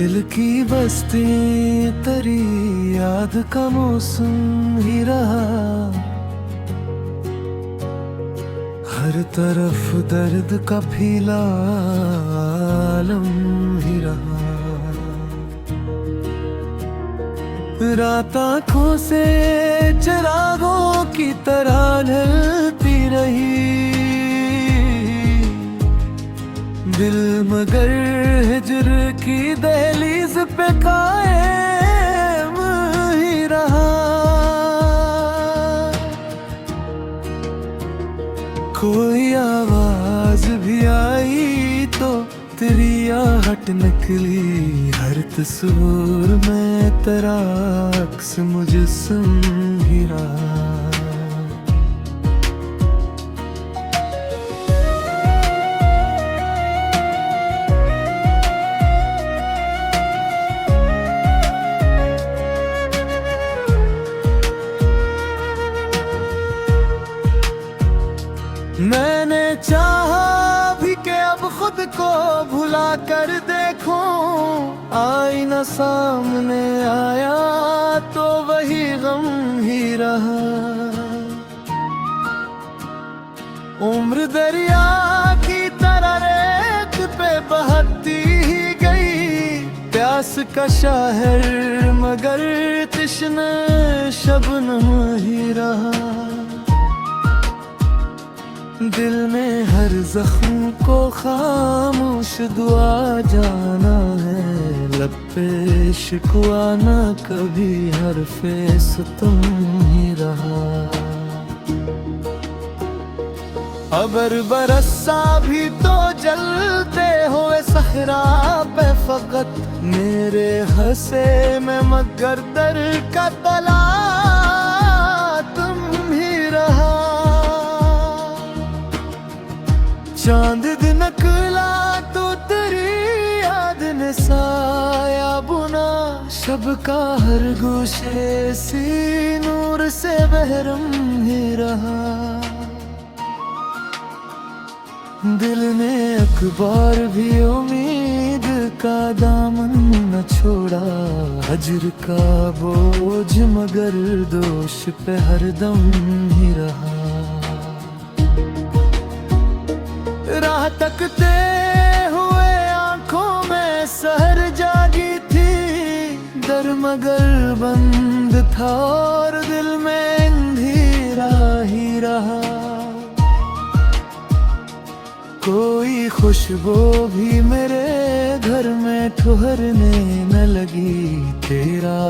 दिल की बस्ती तेरी याद का मौसम ही रहा। हर तरफ दर्द का फीला आलम ही रहा। रात आँखों से चिरागों की तरह ढलती रही। दिल मगर हिजर की दहलीज पे कायम ही रहा। कोई आवाज भी आई तो तेरी आहट निकली। हर तस्वीर में तेरा अक्स मुजस्सम ही रहा। मैंने चाहा भी कि अब खुद को भुला कर देखूं। आईना सामने आया तो वही गम ही रहा। उम्र दरिया की तरह रेत पे बहती ही गई। प्यास का शहर मगर तश्ना शबनम ही रहा। दिल में हर जख्म को खामोश दुआ जाना है। लब पे शिकवा ना कभी हरफे सितम ही रहा। अबर बरसा भी तो जलते हुए सहरा पे फकत मेरे हंसे में मगर दर का तला तुम ही रहा। चांद दिन निकला तो तेरी याद ने साया बुना। शब का हर गोशे सी नूर से बहरम ही रहा। दिल ने अखबार भी उम्मीद का दामन न छोड़ा। हजर का बोझ मगर दोष पे हरदम ही रहा। राह तकते हुए आंखों में सहर जागी थी। दर मगर बंद था और दिल में अंधेरा ही रहा। कोई खुशबू भी मेरे घर में ठहरने न लगी। तेरा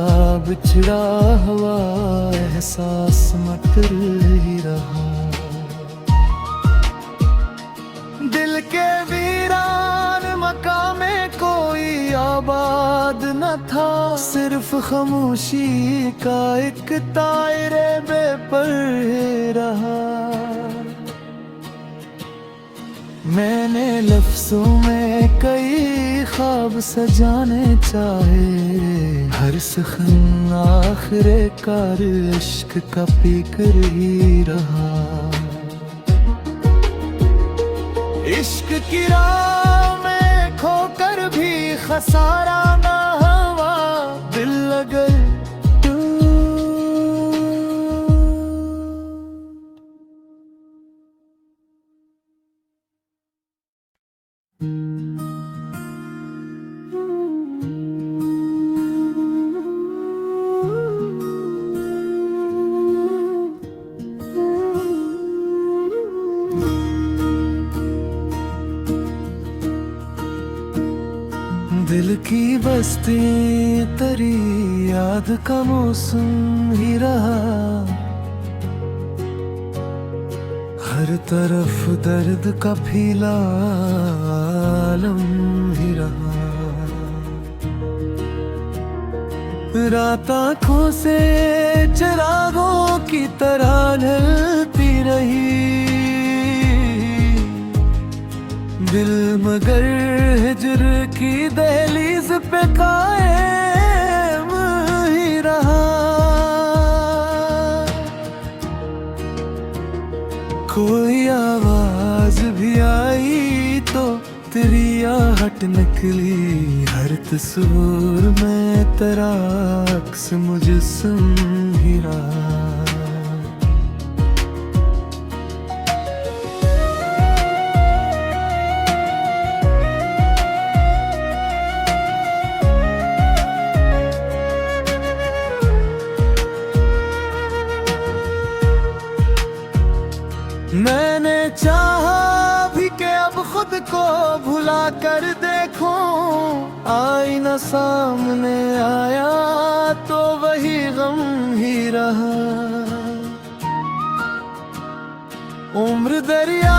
बिछड़ा हुआ एहसास मटर ही रहा। दिल के वीरान मकाम में कोई आबाद न था। सिर्फ खामोशी का एक तायरे बेपर रहा। मैंने लफ्जों में कई ख्वाब सजाने चाहे। हर सखन आखिरे कार इश्क का पीकर ही रहा। इश्क की राह में खोकर भी खसारा ना हुआ। दिल अगर दिल की बस्ती तेरी याद का मौसम ही रहा। हर तरफ दर्द का फीला आलम ही रहा। रात आँखों से चिरागों की तरह ढलती रही। दिल मगर हिजर की दहलीज पे कायम ही रहा। कोई आवाज भी आई तो तेरी आहट निकली हर तस्वीर में, तेरा अक्स मुझसे ही रहा। मैंने चाहा भी कि अब खुद को भुला कर देखूं, आईना सामने आया तो वही गम ही रहा। उम्र दरिया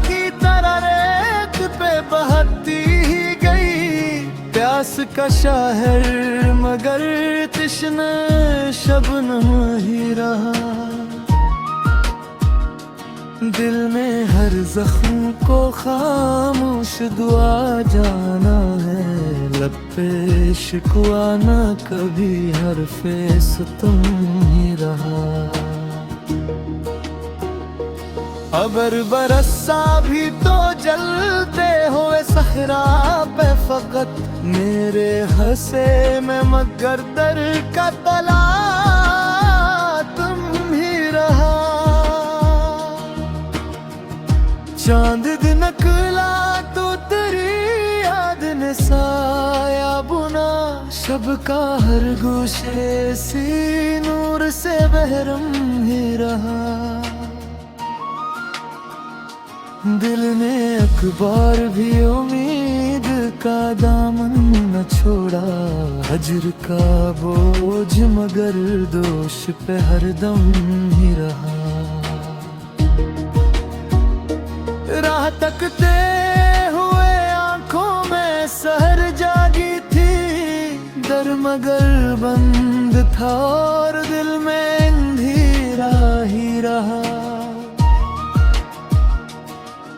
की तरह रेत पे बहती ही गई, प्यास का शहर मगर तश्ना शबनम ही रहा। दिल में हर जख्म को खामोश दुआ जाना है, लब पे शिकवा ना कभी हरफे सितम ही रहा। अबर बरसा भी तो जलते हुए सहरा पे फकत, मेरे हंसे में मगर दर का तला तुम ही रहा। चांद दिन निकला तो तेरी याद ने साया बुना, शब का हर गोशे सी नूर से बहरम ही रहा। दिल ने अखबार भी उम्मीद का दामन न छोड़ा, हजर का बोझ मगर दोष पे हरदम ही रहा। राह तकते हुए आंखों में सहर जागी थी, दर मगर बंद था और दिल में अंधेरा ही रहा।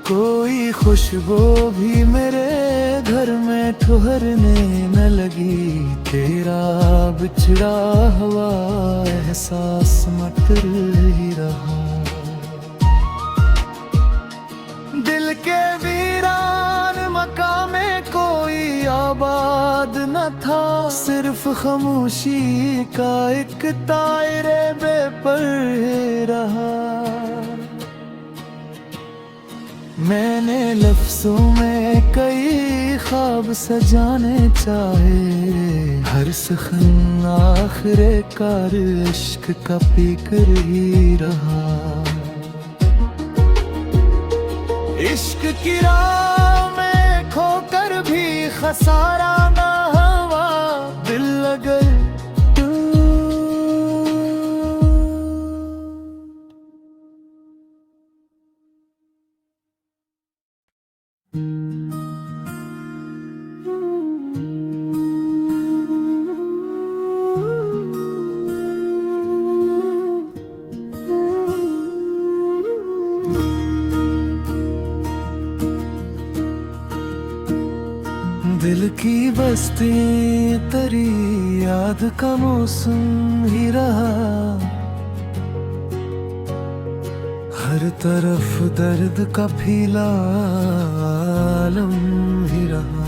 कोई खुशबू भी मेरे घर में ठहरने न लगी, तेरा बिछड़ा हुआ एहसास मटर ही रहा। दिल के वीरान मकाम में कोई आबाद न था, सिर्फ खामोशी का एक तायरे बेपर रहा। मैंने लफ्जों में कई ख्वाब सजाने चाहे, हर सखन आखिरे कार इश्क का पीकर ही रहा। इश्क की राह में खोकर भी खसारा ना हुआ, दिल अगर दिल की बस्ती तेरी याद का मौसम ही रहा। हर तरफ दर्द का फीला आलम ही रहा।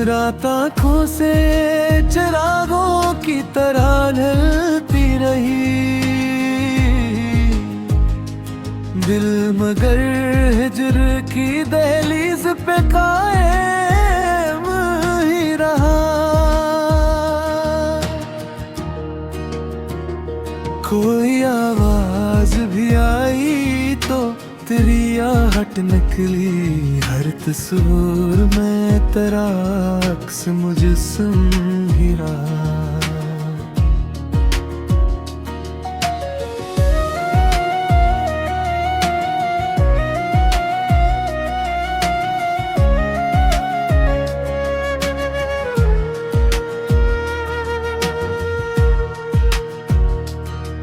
रात आँखों से चिरागों की तरह ढलती रही, दिल मगर हिजर की दहलीज पे कायम ही रहा। कोई आवाज भी आई तो तेरी आहट निकली, हर तस्वीर में तेरा अक्स मुझसे ही रहा।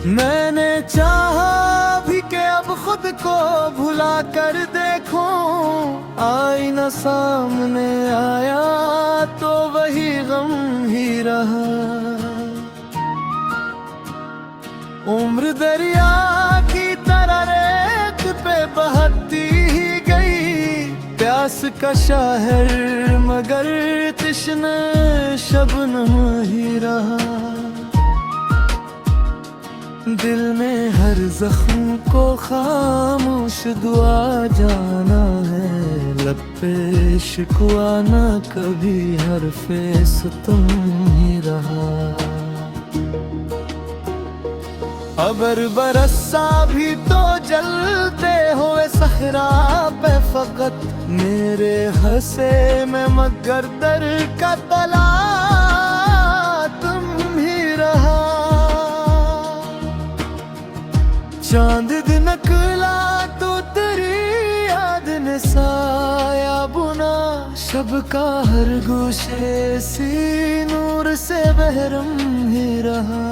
मैंने चाहा भी कि अब खुद को भुला कर देखूं, आईना सामने आया तो वही गम ही रहा। उम्र दरिया की तरह रेत पे बहती प्यास का शहर मगर तश्ना शबनम ही रहा। दिल में हर जख्म को खामोश दुआ जाना है, लब पे शिकवा न कभी हरफे सितम ही रहा। अबर बरसा भी तो जलते हुए सहरा पे फकत मेरे हंसे में मगर दर का तला तुम ही रहा। चांद दिन नकला तो तेरी याद ने साया बुना, शब का हर गोशे सी नूर से बहरम ही रहा।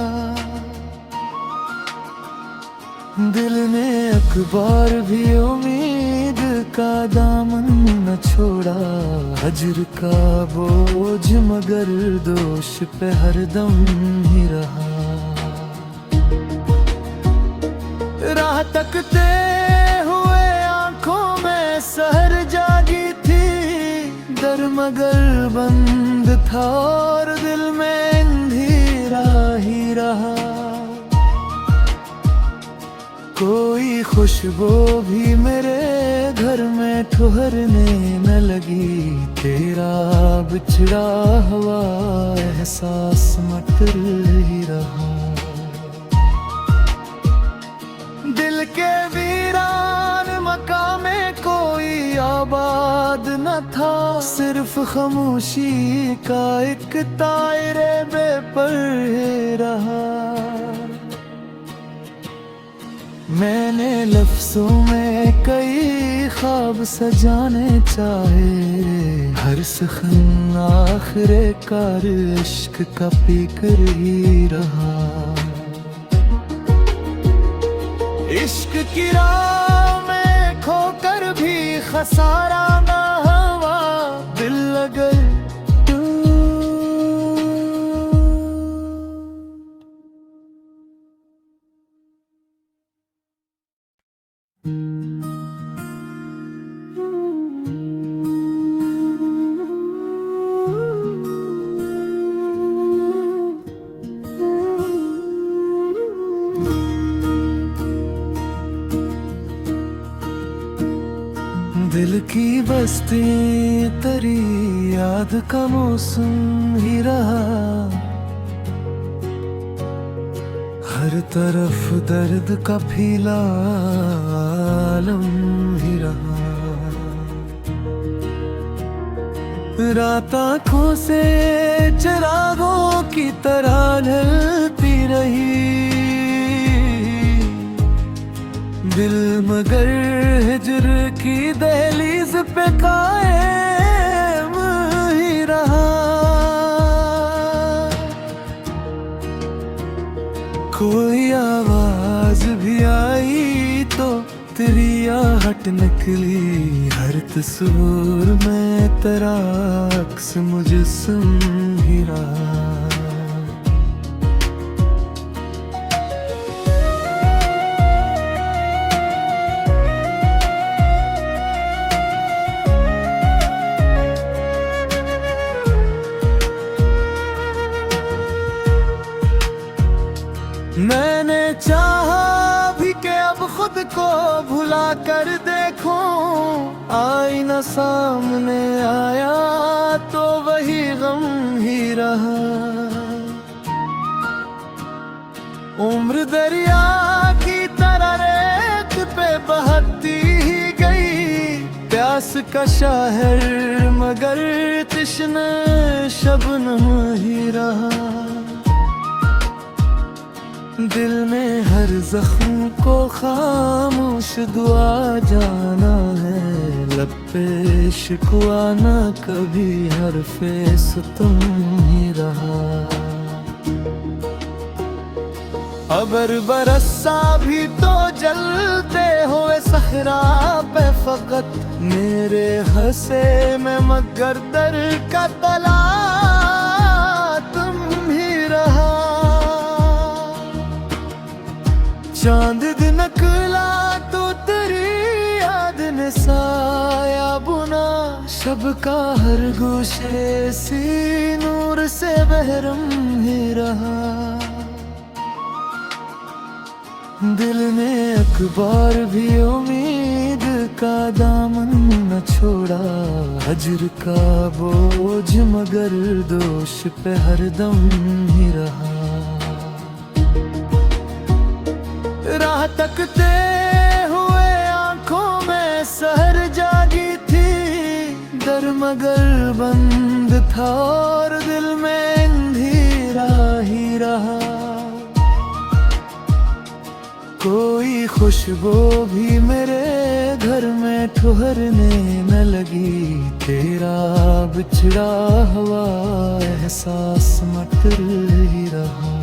दिल ने अखबार भी उम्मीद का दामन न छोड़ा, हजर का बोझ मगर दोष पे हरदम ही रहा। राह तकते हुए आंखों में सहर जागी थी, दर मगर बंद था और दिल में अंधेरा ही रहा। कोई खुशबू भी मेरे घर में ठुहरने न लगी, तेरा बिछड़ा हुआ एहसास मटर ही रहा। दिल के वीरान मकाम में कोई आबाद न था, सिर्फ खामोशी का एक तायरे बेपर रहा। मैंने लफ्जों में कई ख्वाब सजाने चाहे, हर सखन आखिरे कार इश्क का पीकर ही रहा। इश्क की राह में खोकर भी खसारा ना हुआ, दिल अगर दिल की बस्ती तेरी याद का मौसम ही रहा। हर तरफ दर्द का फीला आलम ही रहा। रात आँखों से चिरागों की तरह ढलती रही, दिल मगर हिजर की दहलीज पे कायम ही रहा। कोई आवाज भी आई तो तेरी आहट निकली, हर तस्वीर में तेरा अक्स मुजस्सम ही रहा। मैंने चाहा भी कि अब खुद को भुला कर देखूं, आईना सामने आया तो वही गम ही रहा। उम्र दरिया की तरह रेत पे बहती ही गई, प्यास का शहर मगर तश्ना शबनम ही रहा। दिल में हर जख्म को खामोश दुआ जाना है, लब पे शिकवा न कभी हरफे सितम ही रहा। अबर बरसा भी तो जलते हुए सहरा पे फकत मेरे हंसे में मगर दर का तला तुम ही रहा। चांद दिन नकला तो तेरी याद ने साया बुना, शब का हर गोशे सी नूर से बहरम ही रहा। दिल ने अखबार भी उम्मीद का दामन न छोड़ा। हजर का बोझ मगर दोष पे हरदम ही रहा। राह तकते हुए आंखों में सहर जागी थी। दर मगर बंद था और दिल में अंधेरा ही रहा। कोई खुशबू भी मेरे घर में ठुहरने न लगी। तेरा बिछड़ा हुआ एहसास मटर ही रहा।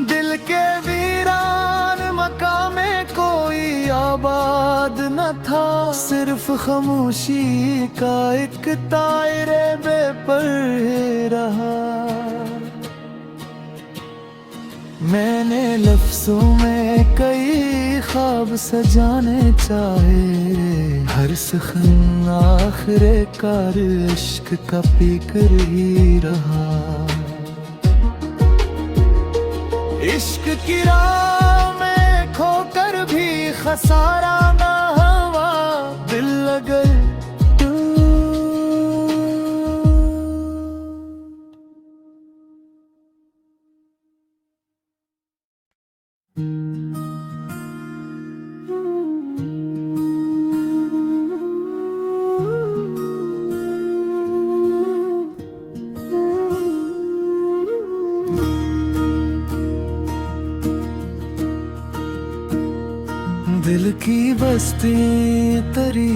दिल के वीरान मकाम में कोई आबाद न था। सिर्फ खामोशी का एक तायरे बेपर रहा। मैंने लफ्जों में कई ख्वाब सजाने चाहे। हर सखन आखिरे कार इश्क का पीकर ही रहा। इश्क की राह में खोकर भी खसारा ना हुआ। दिल अगर दिल की बस्ती तेरी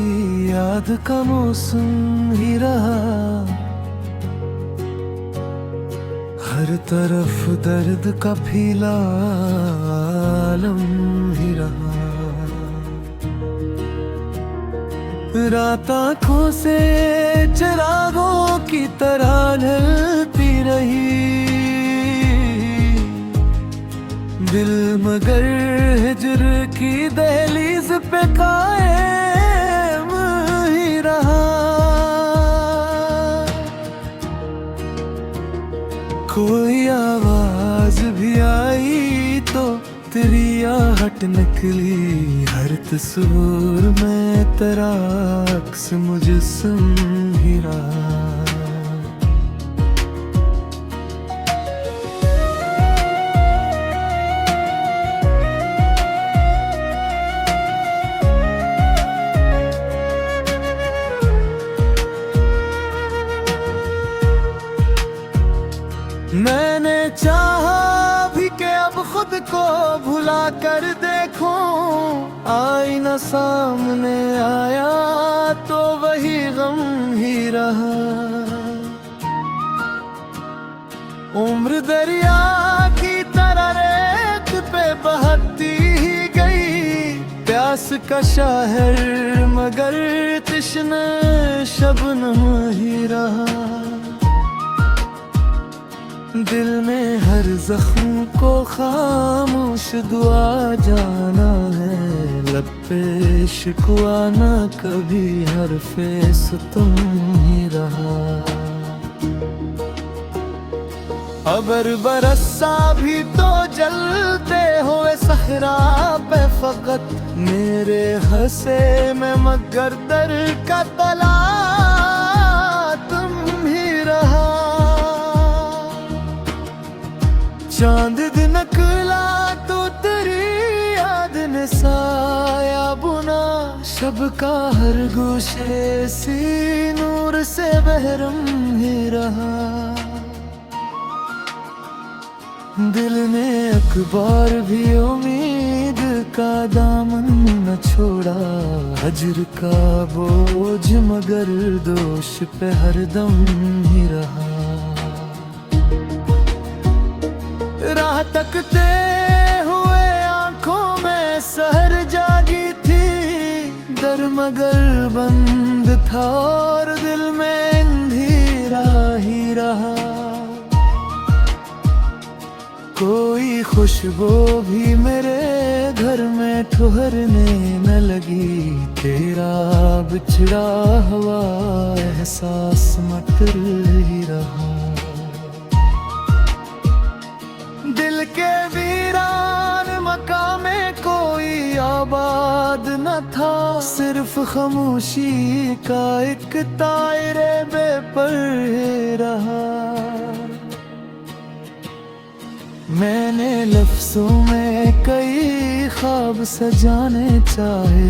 याद का मौसम ही रहा। हर तरफ दर्द का फीला आलम ही रहा। रात आँखों से चिरागों की तरह ढलती रही। दिल मगर हिजर की दहलीज पे कायम ही रहा। कोई आवाज भी आई तो तेरी आहट निकली। हर तस्वीर में तेरा अक्स मुजस्सम ही रहा। मैंने चाहा भी कि अब खुद को भुला कर देखूं। आईना सामने आया तो वही गम ही रहा। उम्र दरिया की तरह रेत पे बहती ही गई। प्यास का शहर मगर तश्ना शबनम ही रहा। दिल में हर जख्म को खामोश दुआ जाना है। लब पे शिकवा न कभी हरफे सुतम ही रहा। अबर बरसा भी तो जलते हुए सहरा पे फकत। मेरे हंसे में मगर दर का तला तुम ही रहा। चांद दिन नकला तो तेरी याद ने साया बुना। शब का हर गोशे सी नूर से बहरम ही रहा। दिल ने अखबार भी उम्मीद का दामन न छोड़ा। हजर का बोझ मगर दोष पे हरदम ही रहा। राह तकते हुए आंखों में सहर जागी थी। दर मगर बंद था और दिल में अंधेरा ही रहा। कोई खुशबू भी मेरे घर में ठहरने न लगी। तेरा बिछड़ा हुआ एहसास मटर ही रहा। दिल के वीरान मकाम में कोई आबाद न था, सिर्फ खामोशी का एक तायरे बेपर रहा। मैंने लफ्जों में कई ख्वाब सजाने चाहे,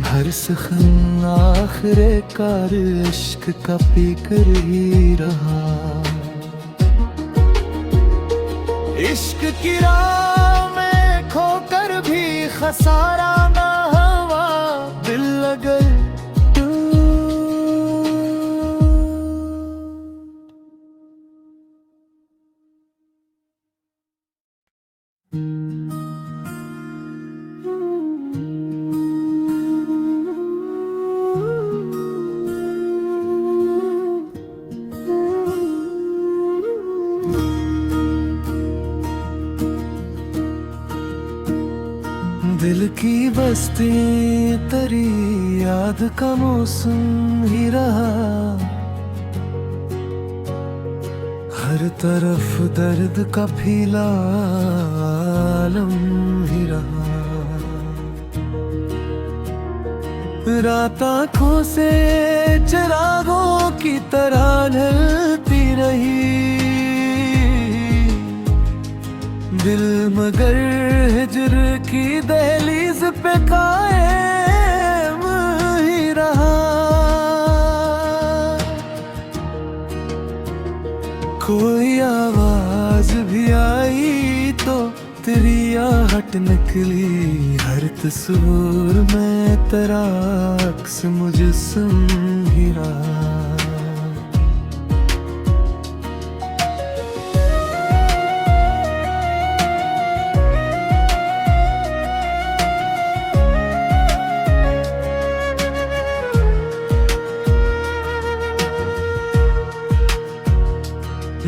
हर सखन आखिरे कार इश्क का पीकर ही रहा। इश्क की राह में खोकर भी खसारा ना हुआ। दिल अगर दिल की बस्ती तरी याद का मौसम ही रहा। हर तरफ दर्द का फीला आलम ही रहा। रात आँखों से चिरागों की तरह ढलती रही। दिल मगर हिजर की दहलीज पे कायम ही रहा। कोई आवाज भी आई तो तेरी आहट निकली। हर तस्वीर में तेरा अक्स मुजस्सम ही रहा।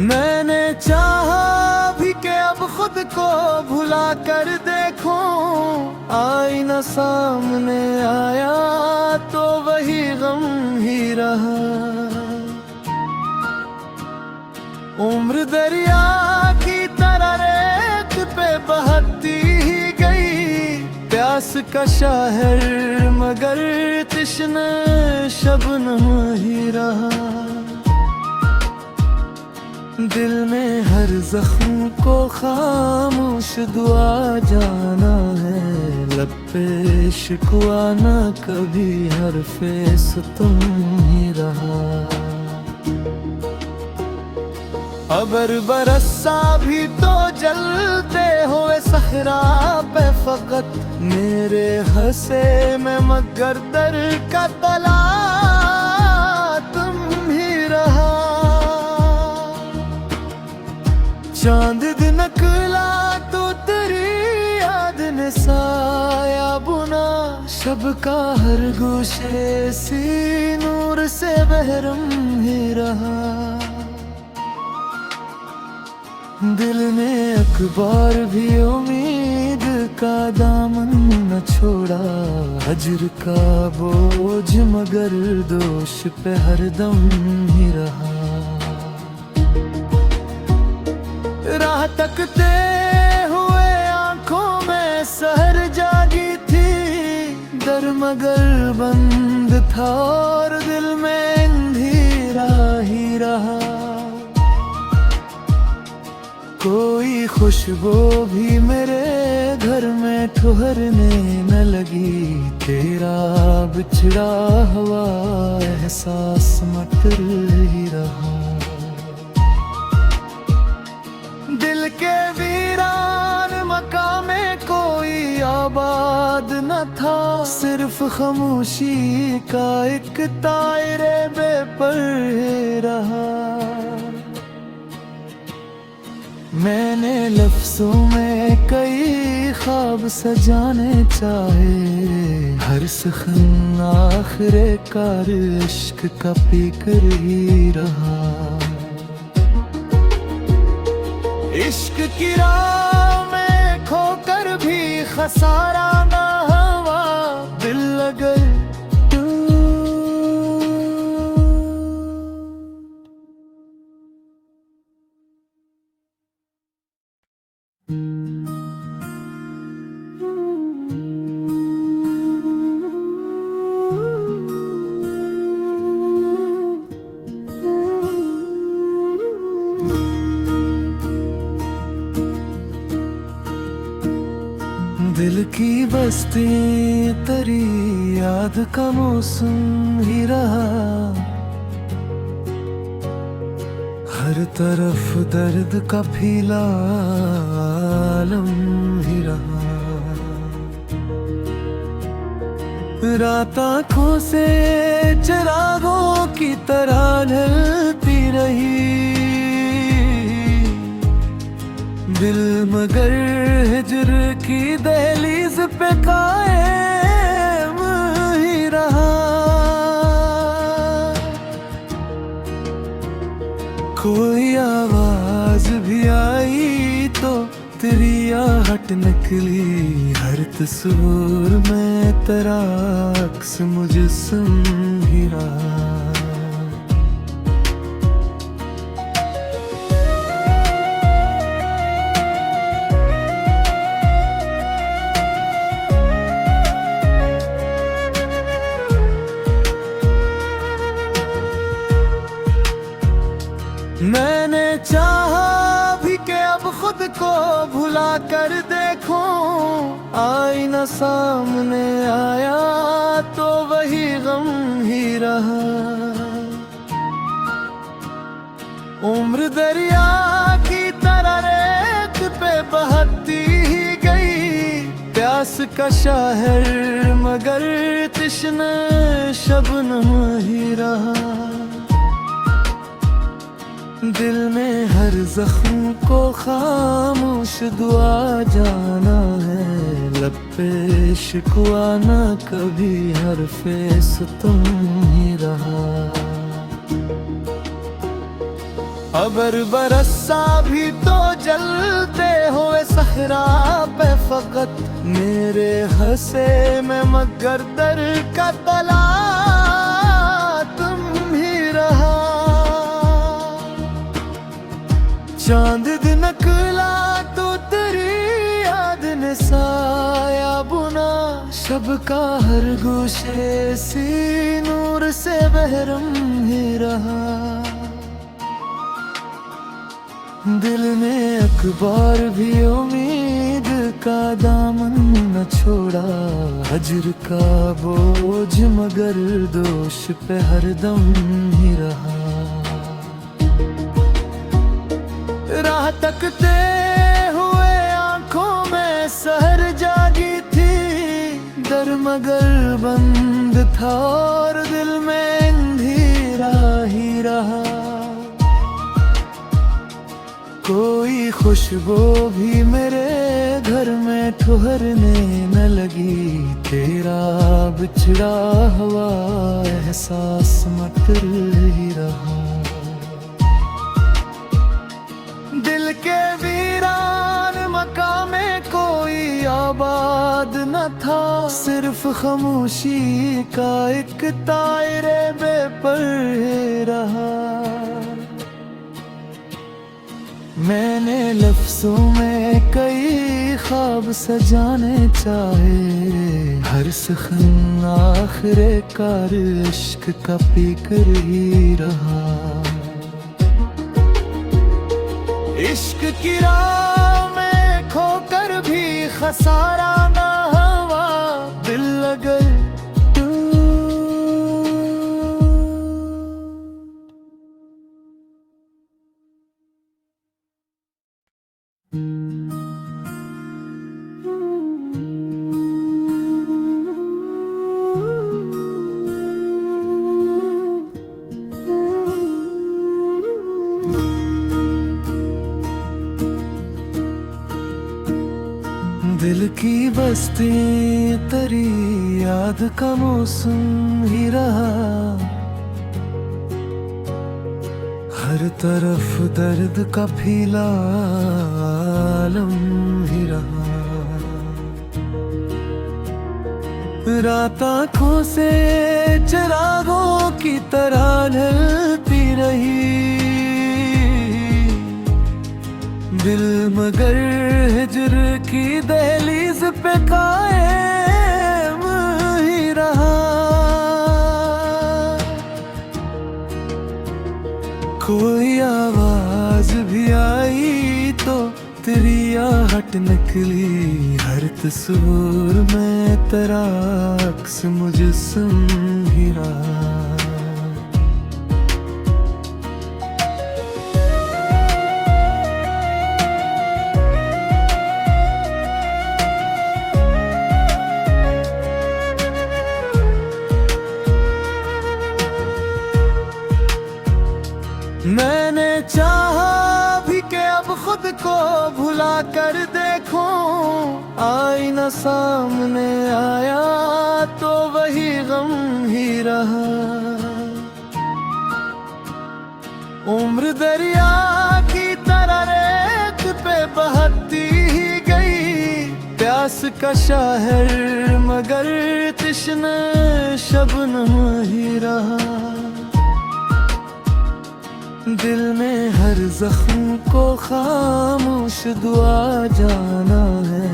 मैंने चाहा भी कि अब खुद को भुला कर देखूं। आईना सामने आया तो वही गम ही रहा। उम्र दरिया की तरह रेत पे बहती ही गई। प्यास का शहर मगर तश्ना शबनम ही रहा। दिल में हर जख्म को खामोश दुआ जाना है। लब पे शिकवा ना कभी हरफे सितम ही रहा। अबर बरसा भी तो जलते हुए सहरा पे फकत मेरे हंसे में मगर दर का तला तुम ही रहा। चांद दिन निकला तो तेरी याद ने साया बुना। शब का हर गोशे सी नूर से बहरम ही रहा। दिल ने अखबार भी उम्मीद का दामन न छोड़ा। हजर का बोझ मगर दोष पे हरदम ही रहा। राह तकते हुए आंखों में सहर जागी थी। दर मगर बंद था और दिल में अंधेरा ही रहा। कोई खुशबू भी मेरे घर में ठहरने न लगी। तेरा बिछड़ा हुआ एहसास मटर ही रहा। दिल के वीरान मकाम में कोई आबाद न था, सिर्फ खामोशी का एक तायरे बेपर रहा। मैंने लफ्जों में कई ख्वाब सजाने चाहे, हर सखन आखिरे कार इश्क का पीकर ही रहा। इश्क की राह में खोकर भी खसारा ना हुआ, दिल अगर दिल की बस्ती तेरी याद का मौसम ही रहा, हर तरफ दर्द का फीला आलम ही रहा। रात आँखों से चिरागों की तरह ढलती रही, दिल मगर हिजर की दहलीज पे कायम ही रहा। कोई आवाज भी आई तो तेरी आहट निकली, हर तस्वीर में तेरा अक्स मुजस्सम ही रहा। मैंने चाहा भी कि अब खुद को भुला कर देखूं, आईना सामने आया तो वही गम ही रहा। उम्र दरिया की तरह रेत पे बहती ही गई, प्यास का शहर मगर तश्ना शबनम ही रहा। दिल में हर जख्म को खामोश दुआ जाना है, लब पे शिकवा ना कभी हरफे सितम ही रहा। अबर बरसा भी तो जलते हुए सहरा पे फकत, मेरे हंसे में मगर दर का तला तुम ही रहा। चांद दिन निकला तो तेरी याद ने साया बुना, शब का हर गोशे सी नूर से बहरम ही रहा। दिल ने अखबार भी उम्मीद का दामन न छोड़ा, हजर का बोझ मगर दोष पे हरदम ही रहा। राह तकते हुए आंखों में सहर जागी थी, दर मगर बंद था और दिल में अंधेरा ही रहा। कोई खुशबू भी मेरे घर में ठुहरने न लगी, तेरा बिछड़ा हुआ एहसास मटर ही रहा। दिल के वीरान मकाम में कोई आबाद न था, सिर्फ खामोशी का एक तायरे बेपर रहा। मैंने लफ्जों में कई ख्वाब सजाने चाहे, हर सखन आखिरे कार इश्क का पीकर ही रहा। इश्क की राह में खोकर भी खसारा ना हुआ, दिल अगर दिल की बस्ती तेरी याद का मौसम ही रहा, हर तरफ दर्द का फीला आलम ही रहा। रात आँखों से चिरागों की तरह ढलती रही, दिल मगर हिजर की दहलीज पे कायम ही रहा। कोई आवाज भी आई तो तेरी आहट निकली, हर तस्वीर में तेरा अक्स मुजस्सम ही रहा। मैंने चाहा भी कि अब खुद को भुला कर देखूं, आईना सामने आया तो वही गम ही रहा। उम्र दरिया की तरह रेत पे बहती ही गई, प्यास का शहर मगर तश्ना शबनम ही रहा। दिल में हर जख्म को खामोश दुआ जाना है,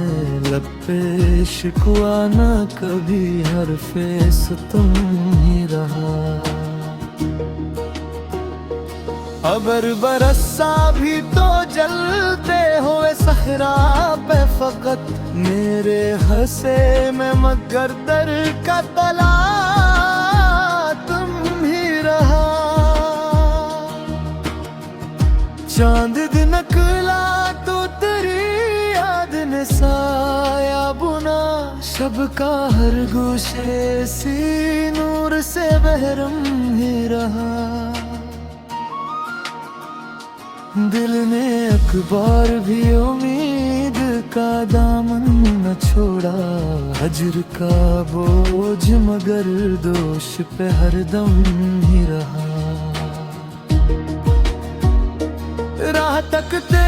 लब पे शिकवा ना कभी हरफे सितम ही रहा। अबर बरसा भी तो जलते हुए सहरा पे फकत, मेरे हंसे में मगर दर का तला तुम ही रहा। चांद दिन निकला तो तेरी याद ने साया बुना, शब का हर गोशे सी नूर से बहरम ही रहा। दिल ने अखबार भी उम्मीद का दामन न छोड़ा, हजर का बोझ मगर दोष पे हरदम ही रहा। राह तकते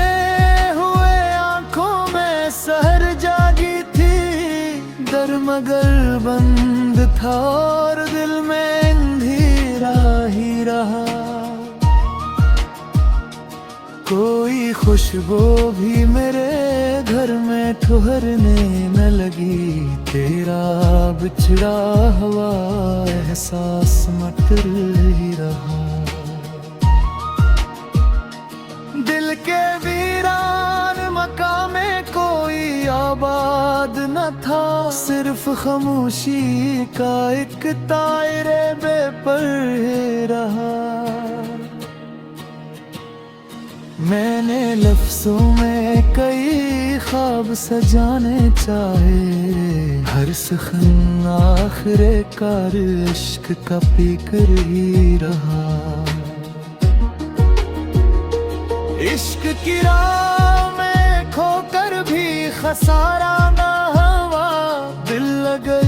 हुए आंखों में सहर जागी थी, दर मगर बंद था और दिल में अंधेरा ही रहा। कोई खुशबू भी मेरे घर में ठुहरने न लगी, तेरा बिछड़ा हुआ एहसास मटर ही रहा। दिल के वीरान मकाम में कोई आबाद न था, सिर्फ खामोशी का एक तायरे बेपर रहा। मैंने लफ्जों में कई ख्वाब सजाने चाहे, हर सखन आखिरे कार इश्क का पीकर ही रहा। इश्क की राह में खोकर भी खसारा ना हुआ, दिल अगर